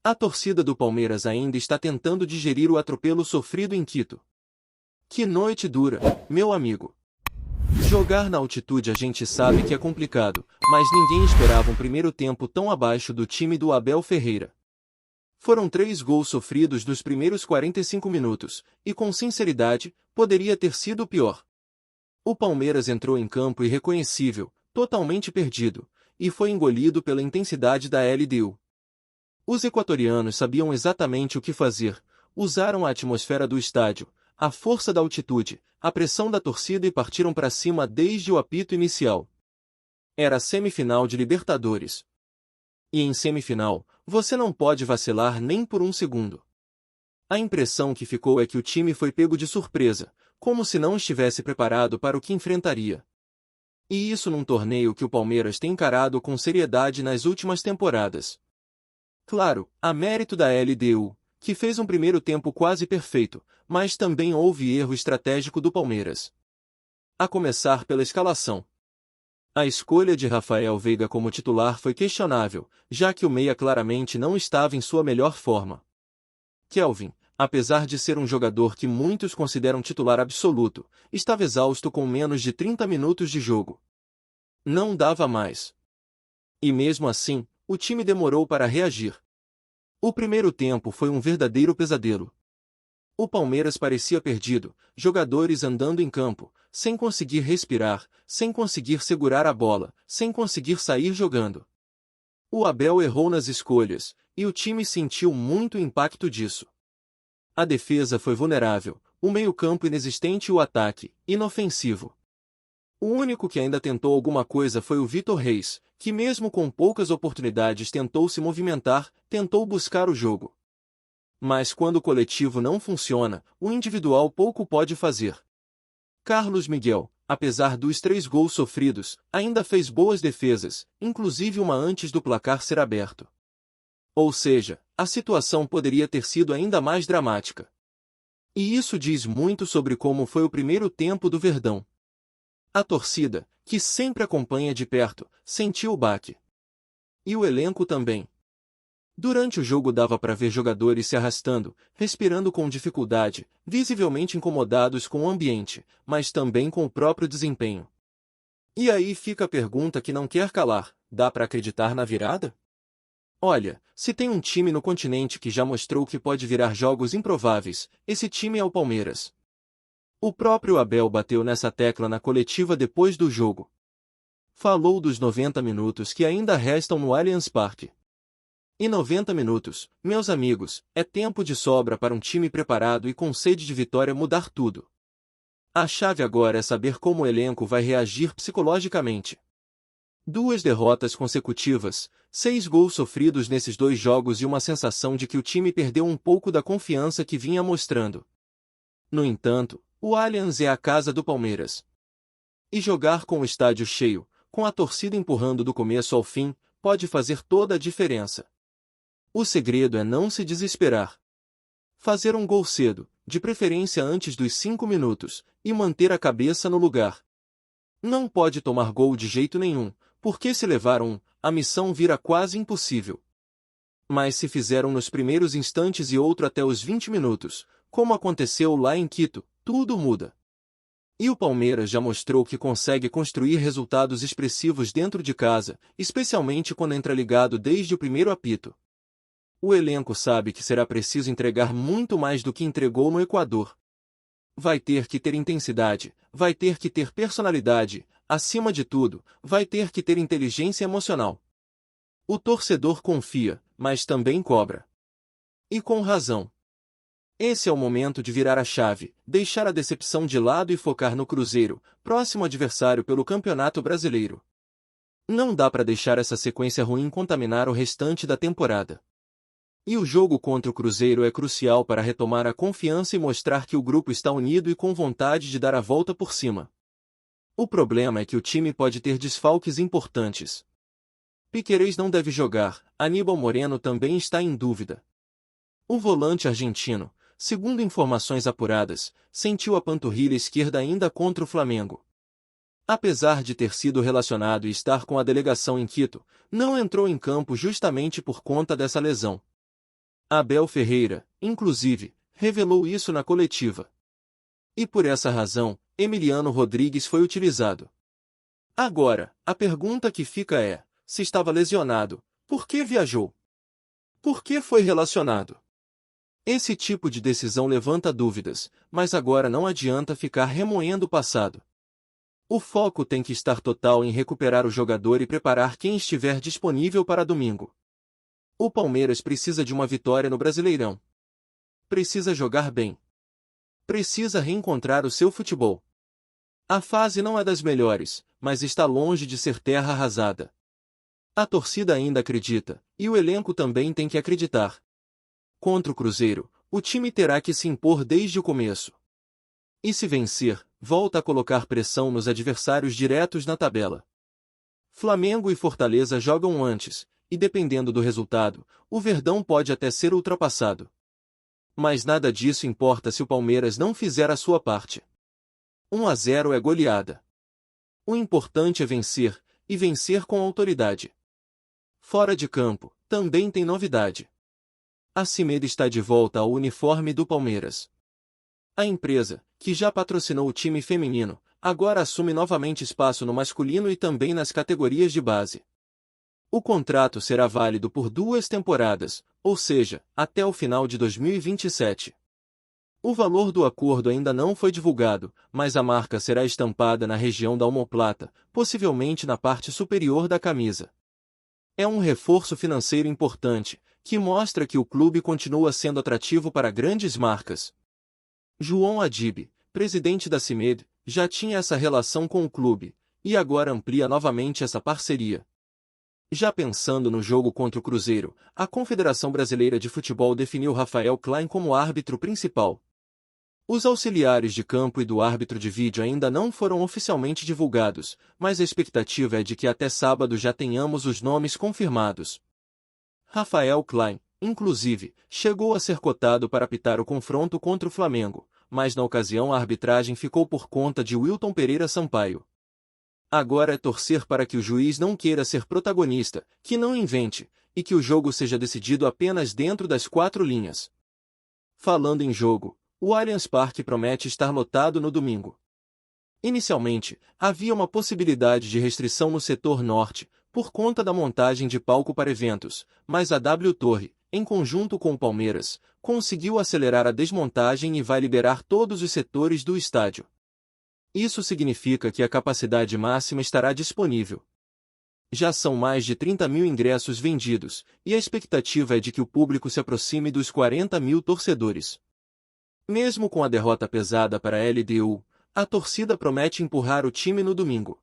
A torcida do Palmeiras ainda está tentando digerir o atropelo sofrido em Quito. Que noite dura, meu amigo. Jogar na altitude a gente sabe que é complicado, mas ninguém esperava um primeiro tempo tão abaixo do time do Abel Ferreira. Foram 3 gols sofridos nos primeiros 45 minutos, e com sinceridade, poderia ter sido pior. O Palmeiras entrou em campo irreconhecível, totalmente perdido, e foi engolido pela intensidade da LDU. Os equatorianos sabiam exatamente o que fazer, usaram a atmosfera do estádio, a força da altitude, a pressão da torcida e partiram para cima desde o apito inicial. Era a semifinal de Libertadores. E em semifinal, você não pode vacilar nem por um segundo. A impressão que ficou é que o time foi pego de surpresa, como se não estivesse preparado para o que enfrentaria. E isso num torneio que o Palmeiras tem encarado com seriedade nas últimas temporadas. Claro, há mérito da LDU, que fez um primeiro tempo quase perfeito, mas também houve erro estratégico do Palmeiras. A começar pela escalação. A escolha de Rafael Veiga como titular foi questionável, já que o meia claramente não estava em sua melhor forma. Kelvin, apesar de ser um jogador que muitos consideram titular absoluto, estava exausto com menos de 30 minutos de jogo. Não dava mais. E mesmo assim, o time demorou para reagir. O primeiro tempo foi um verdadeiro pesadelo. O Palmeiras parecia perdido, jogadores andando em campo, sem conseguir respirar, sem conseguir segurar a bola, sem conseguir sair jogando. O Abel errou nas escolhas, e o time sentiu muito o impacto disso. A defesa foi vulnerável, o meio-campo inexistente e o ataque, inofensivo. O único que ainda tentou alguma coisa foi o Vitor Reis, que mesmo com poucas oportunidades tentou se movimentar, tentou buscar o jogo. Mas quando o coletivo não funciona, o individual pouco pode fazer. Carlos Miguel, apesar dos 3 gols sofridos, ainda fez boas defesas, inclusive uma antes do placar ser aberto. Ou seja, a situação poderia ter sido ainda mais dramática. E isso diz muito sobre como foi o primeiro tempo do Verdão. A torcida, que sempre acompanha de perto, sentiu o baque. E o elenco também. Durante o jogo dava para ver jogadores se arrastando, respirando com dificuldade, visivelmente incomodados com o ambiente, mas também com o próprio desempenho. E aí fica a pergunta que não quer calar: dá para acreditar na virada? Olha, se tem um time no continente que já mostrou que pode virar jogos improváveis, esse time é o Palmeiras. O próprio Abel bateu nessa tecla na coletiva depois do jogo. Falou dos 90 minutos que ainda restam no Allianz Parque. E 90 minutos, meus amigos, é tempo de sobra para um time preparado e com sede de vitória mudar tudo. A chave agora é saber como o elenco vai reagir psicologicamente. 2 derrotas consecutivas, 6 gols sofridos nesses 2 jogos e uma sensação de que o time perdeu um pouco da confiança que vinha mostrando. No entanto, o Allianz é a casa do Palmeiras. E jogar com o estádio cheio, com a torcida empurrando do começo ao fim, pode fazer toda a diferença. O segredo é não se desesperar. Fazer um gol cedo, de preferência antes dos 5 minutos, e manter a cabeça no lugar. Não pode tomar gol de jeito nenhum, porque se levar um, a missão vira quase impossível. Mas se fizer um nos primeiros instantes e outro até os 20 minutos, como aconteceu lá em Quito, tudo muda. E o Palmeiras já mostrou que consegue construir resultados expressivos dentro de casa, especialmente quando entra ligado desde o primeiro apito. O elenco sabe que será preciso entregar muito mais do que entregou no Equador. Vai ter que ter intensidade, vai ter que ter personalidade, acima de tudo, vai ter que ter inteligência emocional. O torcedor confia, mas também cobra. E com razão. Esse é o momento de virar a chave, deixar a decepção de lado e focar no Cruzeiro, próximo adversário pelo Campeonato Brasileiro. Não dá para deixar essa sequência ruim contaminar o restante da temporada. E o jogo contra o Cruzeiro é crucial para retomar a confiança e mostrar que o grupo está unido e com vontade de dar a volta por cima. O problema é que o time pode ter desfalques importantes. Piquerez não deve jogar, Aníbal Moreno também está em dúvida. O volante argentino, segundo informações apuradas, sentiu a panturrilha esquerda ainda contra o Flamengo. Apesar de ter sido relacionado e estar com a delegação em Quito, não entrou em campo justamente por conta dessa lesão. Abel Ferreira, inclusive, revelou isso na coletiva. E por essa razão, Emiliano Rodrigues foi utilizado. Agora, a pergunta que fica é, se estava lesionado, por que viajou? Por que foi relacionado? Esse tipo de decisão levanta dúvidas, mas agora não adianta ficar remoendo o passado. O foco tem que estar total em recuperar o jogador e preparar quem estiver disponível para domingo. O Palmeiras precisa de uma vitória no Brasileirão. Precisa jogar bem. Precisa reencontrar o seu futebol. A fase não é das melhores, mas está longe de ser terra arrasada. A torcida ainda acredita, e o elenco também tem que acreditar. Contra o Cruzeiro, o time terá que se impor desde o começo. E se vencer, volta a colocar pressão nos adversários diretos na tabela. Flamengo e Fortaleza jogam antes, e dependendo do resultado, o Verdão pode até ser ultrapassado. Mas nada disso importa se o Palmeiras não fizer a sua parte. 1-0 é goleada. O importante é vencer, e vencer com autoridade. Fora de campo, também tem novidade. A CIMED está de volta ao uniforme do Palmeiras. A empresa, que já patrocinou o time feminino, agora assume novamente espaço no masculino e também nas categorias de base. O contrato será válido por 2 temporadas, ou seja, até o final de 2027. O valor do acordo ainda não foi divulgado, mas a marca será estampada na região da omoplata, possivelmente na parte superior da camisa. É um reforço financeiro importante, que mostra que o clube continua sendo atrativo para grandes marcas. João Adib, presidente da CIMED, já tinha essa relação com o clube, e agora amplia novamente essa parceria. Já pensando no jogo contra o Cruzeiro, a Confederação Brasileira de Futebol definiu Rafael Klein como árbitro principal. Os auxiliares de campo e do árbitro de vídeo ainda não foram oficialmente divulgados, mas a expectativa é de que até sábado já tenhamos os nomes confirmados. Rafael Klein, inclusive, chegou a ser cotado para apitar o confronto contra o Flamengo, mas na ocasião a arbitragem ficou por conta de Wilton Pereira Sampaio. Agora é torcer para que o juiz não queira ser protagonista, que não invente, e que o jogo seja decidido apenas dentro das 4 linhas. Falando em jogo, o Allianz Parque promete estar lotado no domingo. Inicialmente, havia uma possibilidade de restrição no setor norte, por conta da montagem de palco para eventos, mas a W Torre, em conjunto com o Palmeiras, conseguiu acelerar a desmontagem e vai liberar todos os setores do estádio. Isso significa que a capacidade máxima estará disponível. Já são mais de 30 mil ingressos vendidos, e a expectativa é de que o público se aproxime dos 40 mil torcedores. Mesmo com a derrota pesada para a LDU, a torcida promete empurrar o time no domingo.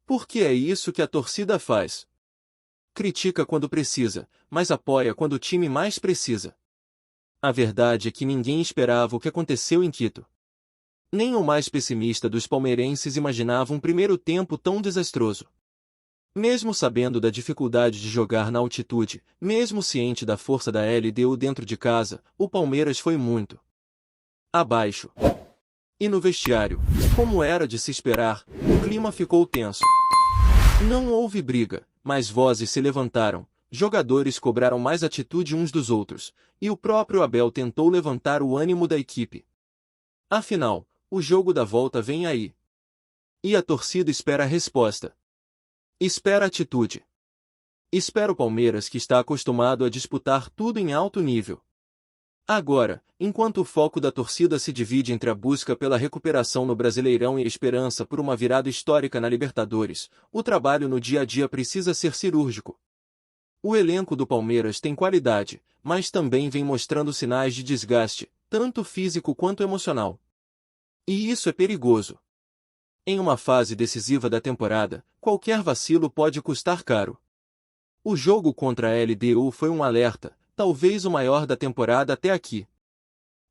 Porque é isso que a torcida faz. Critica quando precisa, mas apoia quando o time mais precisa. A verdade é que ninguém esperava o que aconteceu em Quito. Nem o mais pessimista dos palmeirenses imaginava um primeiro tempo tão desastroso. Mesmo sabendo da dificuldade de jogar na altitude, mesmo ciente da força da LDU dentro de casa, o Palmeiras foi muito abaixo. E no vestiário, como era de se esperar, o clima ficou tenso. Não houve briga, mas vozes se levantaram, jogadores cobraram mais atitude uns dos outros, e o próprio Abel tentou levantar o ânimo da equipe. Afinal, o jogo da volta vem aí. E a torcida espera a resposta. Espera atitude. Espera o Palmeiras, que está acostumado a disputar tudo em alto nível. Agora, enquanto o foco da torcida se divide entre a busca pela recuperação no Brasileirão e a esperança por uma virada histórica na Libertadores, o trabalho no dia a dia precisa ser cirúrgico. O elenco do Palmeiras tem qualidade, mas também vem mostrando sinais de desgaste, tanto físico quanto emocional. E isso é perigoso. Em uma fase decisiva da temporada, qualquer vacilo pode custar caro. O jogo contra a LDU foi um alerta, talvez o maior da temporada até aqui.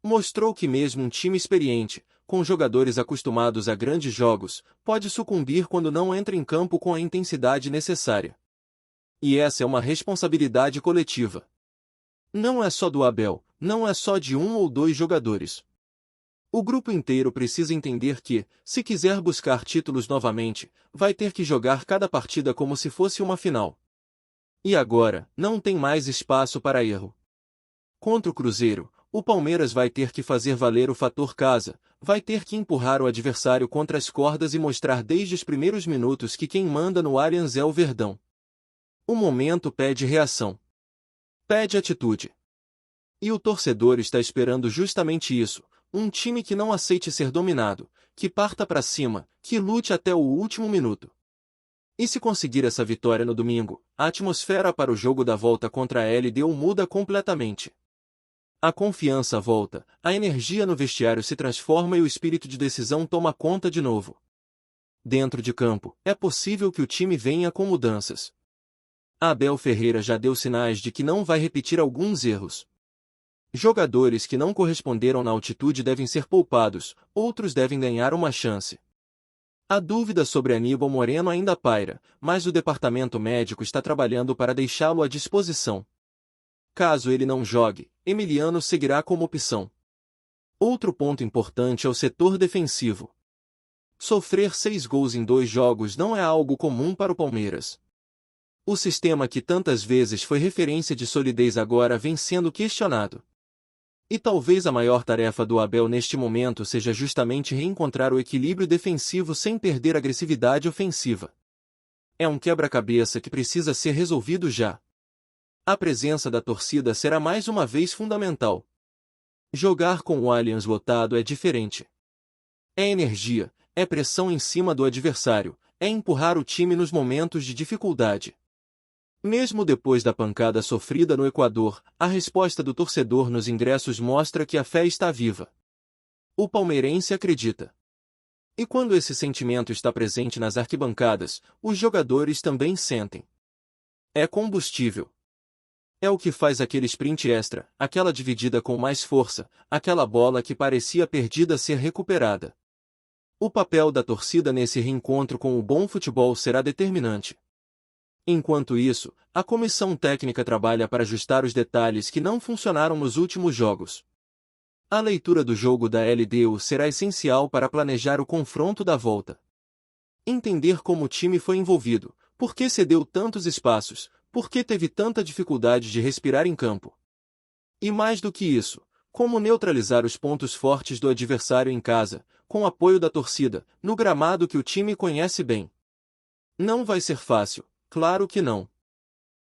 Mostrou que mesmo um time experiente, com jogadores acostumados a grandes jogos, pode sucumbir quando não entra em campo com a intensidade necessária. E essa é uma responsabilidade coletiva. Não é só do Abel, não é só de um ou dois jogadores. O grupo inteiro precisa entender que, se quiser buscar títulos novamente, vai ter que jogar cada partida como se fosse uma final. E agora, não tem mais espaço para erro. Contra o Cruzeiro, o Palmeiras vai ter que fazer valer o fator casa, vai ter que empurrar o adversário contra as cordas e mostrar desde os primeiros minutos que quem manda no Allianz é o Verdão. O momento pede reação. Pede atitude. E o torcedor está esperando justamente isso, um time que não aceite ser dominado, que parta para cima, que lute até o último minuto. E se conseguir essa vitória no domingo, a atmosfera para o jogo da volta contra a LDU muda completamente. A confiança volta, a energia no vestiário se transforma e o espírito de decisão toma conta de novo. Dentro de campo, é possível que o time venha com mudanças. Abel Ferreira já deu sinais de que não vai repetir alguns erros. Jogadores que não corresponderam na altitude devem ser poupados, outros devem ganhar uma chance. A dúvida sobre Aníbal Moreno ainda paira, mas o departamento médico está trabalhando para deixá-lo à disposição. Caso ele não jogue, Emiliano seguirá como opção. Outro ponto importante é o setor defensivo. Sofrer 6 gols em 2 jogos não é algo comum para o Palmeiras. O sistema que tantas vezes foi referência de solidez agora vem sendo questionado. E talvez a maior tarefa do Abel neste momento seja justamente reencontrar o equilíbrio defensivo sem perder a agressividade ofensiva. É um quebra-cabeça que precisa ser resolvido já. A presença da torcida será mais uma vez fundamental. Jogar com o Allianz lotado é diferente. É energia, é pressão em cima do adversário, é empurrar o time nos momentos de dificuldade. Mesmo depois da pancada sofrida no Equador, a resposta do torcedor nos ingressos mostra que a fé está viva. O palmeirense acredita. E quando esse sentimento está presente nas arquibancadas, os jogadores também sentem. É combustível. É o que faz aquele sprint extra, aquela dividida com mais força, aquela bola que parecia perdida ser recuperada. O papel da torcida nesse reencontro com o bom futebol será determinante. Enquanto isso, a comissão técnica trabalha para ajustar os detalhes que não funcionaram nos últimos jogos. A leitura do jogo da LDU será essencial para planejar o confronto da volta. Entender como o time foi envolvido, por que cedeu tantos espaços, por que teve tanta dificuldade de respirar em campo. E mais do que isso, como neutralizar os pontos fortes do adversário em casa, com apoio da torcida, no gramado que o time conhece bem. Não vai ser fácil. Claro que não.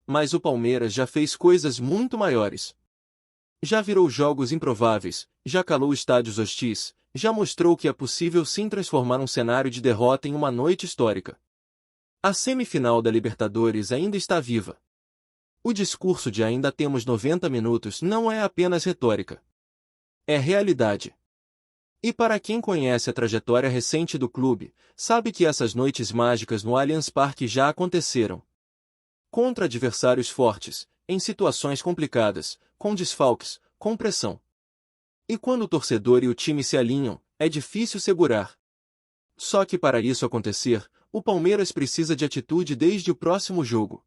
Mas o Palmeiras já fez coisas muito maiores. Já virou jogos improváveis, já calou estádios hostis, já mostrou que é possível sim transformar um cenário de derrota em uma noite histórica. A semifinal da Libertadores ainda está viva. O discurso de ainda temos 90 minutos não é apenas retórica. É realidade. E para quem conhece a trajetória recente do clube, sabe que essas noites mágicas no Allianz Parque já aconteceram. Contra adversários fortes, em situações complicadas, com desfalques, com pressão. E quando o torcedor e o time se alinham, é difícil segurar. Só que para isso acontecer, o Palmeiras precisa de atitude desde o próximo jogo.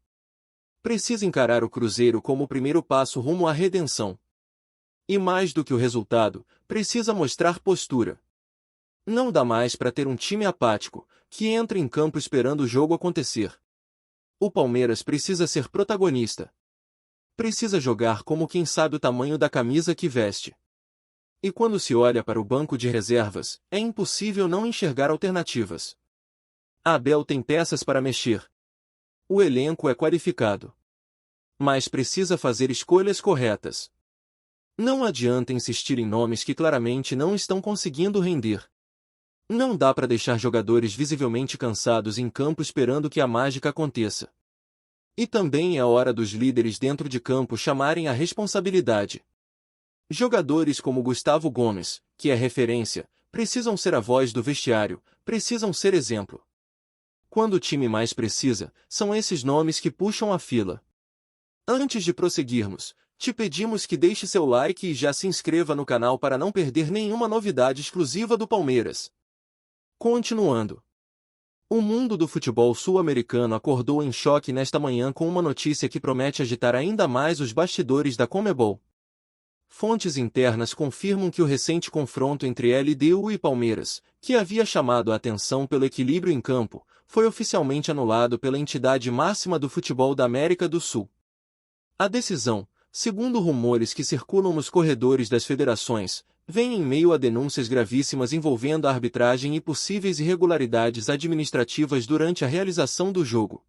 Precisa encarar o Cruzeiro como o primeiro passo rumo à redenção. E mais do que o resultado, precisa mostrar postura. Não dá mais para ter um time apático, que entra em campo esperando o jogo acontecer. O Palmeiras precisa ser protagonista. Precisa jogar como quem sabe o tamanho da camisa que veste. E quando se olha para o banco de reservas, é impossível não enxergar alternativas. Abel tem peças para mexer. O elenco é qualificado. Mas precisa fazer escolhas corretas. Não adianta insistir em nomes que claramente não estão conseguindo render. Não dá para deixar jogadores visivelmente cansados em campo esperando que a mágica aconteça. E também é a hora dos líderes dentro de campo chamarem a responsabilidade. Jogadores como Gustavo Gomes, que é referência, precisam ser a voz do vestiário, precisam ser exemplo. Quando o time mais precisa, são esses nomes que puxam a fila. Antes de prosseguirmos, te pedimos que deixe seu like e já se inscreva no canal para não perder nenhuma novidade exclusiva do Palmeiras. Continuando. O mundo do futebol sul-americano acordou em choque nesta manhã com uma notícia que promete agitar ainda mais os bastidores da Conmebol. Fontes internas confirmam que o recente confronto entre LDU e Palmeiras, que havia chamado a atenção pelo equilíbrio em campo, foi oficialmente anulado pela entidade máxima do futebol da América do Sul. A decisão, segundo rumores que circulam nos corredores das federações, vem em meio a denúncias gravíssimas envolvendo a arbitragem e possíveis irregularidades administrativas durante a realização do jogo.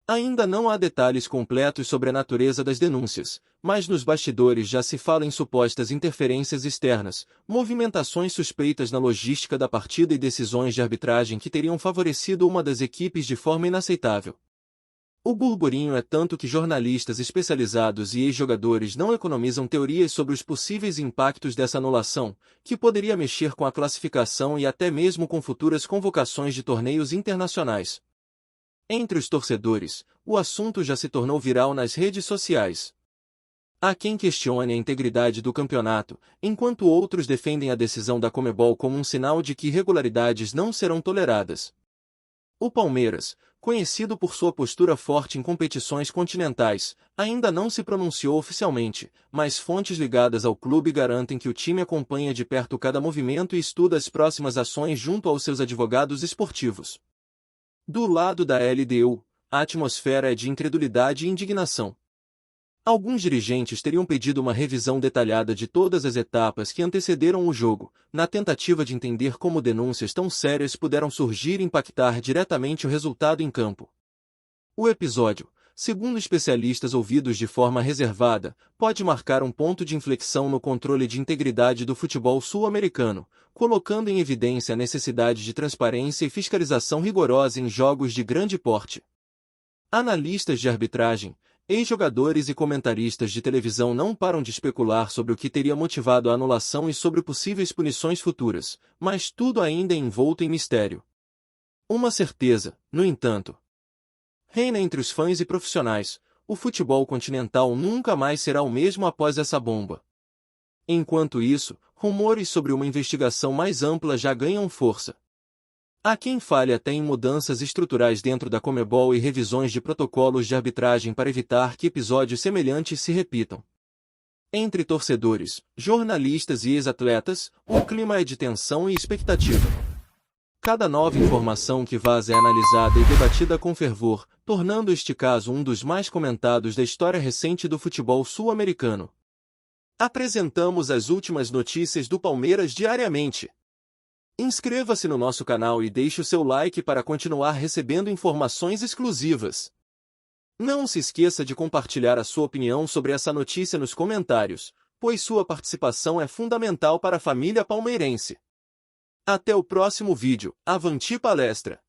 Ainda não há detalhes completos sobre a natureza das denúncias, mas nos bastidores já se fala em supostas interferências externas, movimentações suspeitas na logística da partida e decisões de arbitragem que teriam favorecido uma das equipes de forma inaceitável. O burburinho é tanto que jornalistas especializados e ex-jogadores não economizam teorias sobre os possíveis impactos dessa anulação, que poderia mexer com a classificação e até mesmo com futuras convocações de torneios internacionais. Entre os torcedores, o assunto já se tornou viral nas redes sociais. Há quem questione a integridade do campeonato, enquanto outros defendem a decisão da Conmebol como um sinal de que irregularidades não serão toleradas. O Palmeiras, conhecido por sua postura forte em competições continentais, ainda não se pronunciou oficialmente, mas fontes ligadas ao clube garantem que o time acompanha de perto cada movimento e estuda as próximas ações junto aos seus advogados esportivos. Do lado da LDU, a atmosfera é de incredulidade e indignação. Alguns dirigentes teriam pedido uma revisão detalhada de todas as etapas que antecederam o jogo, na tentativa de entender como denúncias tão sérias puderam surgir e impactar diretamente o resultado em campo. O episódio, segundo especialistas ouvidos de forma reservada, pode marcar um ponto de inflexão no controle de integridade do futebol sul-americano, colocando em evidência a necessidade de transparência e fiscalização rigorosa em jogos de grande porte. Analistas de arbitragem, ex-jogadores e comentaristas de televisão não param de especular sobre o que teria motivado a anulação e sobre possíveis punições futuras, mas tudo ainda é envolto em mistério. Uma certeza, no entanto, reina entre os fãs e profissionais: o futebol continental nunca mais será o mesmo após essa bomba. Enquanto isso, rumores sobre uma investigação mais ampla já ganham força. Há quem fale até em mudanças estruturais dentro da Conmebol e revisões de protocolos de arbitragem para evitar que episódios semelhantes se repitam. Entre torcedores, jornalistas e ex-atletas, o clima é de tensão e expectativa. Cada nova informação que vaza é analisada e debatida com fervor, tornando este caso um dos mais comentados da história recente do futebol sul-americano. Apresentamos as últimas notícias do Palmeiras diariamente. Inscreva-se no nosso canal e deixe o seu like para continuar recebendo informações exclusivas. Não se esqueça de compartilhar a sua opinião sobre essa notícia nos comentários, pois sua participação é fundamental para a família palmeirense. Até o próximo vídeo. Avante palestra!